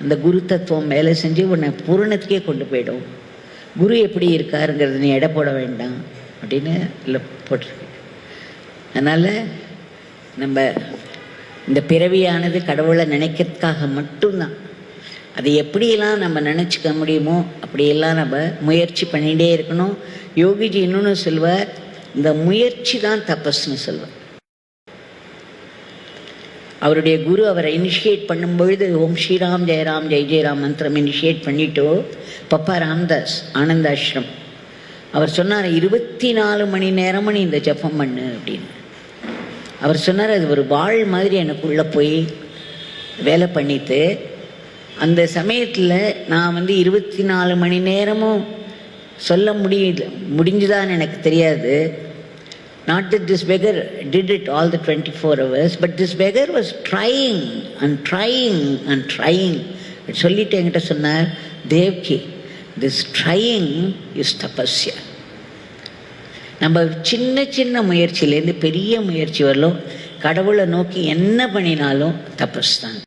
அந்த குரு தத்துவம் வேலை செஞ்சு உன்னை பூரணத்துக்கே கொண்டு போயிடும். குரு எப்படி இருக்காருங்கிறது நீ எடை போட வேண்டாம் அப்படின்னு இல்லை போட்டிருக்கு. அதனால் நம்ம இந்த பிறவியானது கடவுளை நினைக்கிறதுக்காக மட்டும்தான். அதை எப்படியெல்லாம் நம்ம நினச்சிக்க முடியுமோ அப்படியெல்லாம் நம்ம முயற்சி பண்ணிகிட்டே இருக்கணும். யோகிஜி இன்னொன்று சொல்வார், இந்த முயற்சி தான் தபஸ்ன்னு சொல்வார். அவருடைய குரு அவரை இனிஷியேட் பண்ணும்பொழுது ஓம் ஸ்ரீராம் ஜெயராம் ஜெய் ஜெயராம் மந்திரம் இனிஷியேட் பண்ணிட்டோ பப்பா ராம்தாஸ் ஆனந்தாஷ்ரம் அவர் சொன்னார், 24 மணி நேரமும் நீ இந்த ஜபம் பண்ணு அப்படின்னு. அவர் சொன்னார், அது ஒரு வாழ் மாதிரி எனக்குள்ளே போய் வேலை பண்ணிட்டு அந்த சமயத்தில் நான் 24 மணி நேரமும் சொல்ல முடிஞ்சுதான்னு எனக்கு தெரியாது. Not that this beggar did it all the 24 hours, but this beggar was trying and trying and trying. சொல்லிட்டு என்கிட்ட சொன்னார், Devki, this trying is tapasya. நம்ம சின்ன சின்ன முயற்சியிலேருந்து பெரிய முயற்சி வரலும் கடவுளை நோக்கி என்ன பண்ணினாலும் தபஸ் தான்.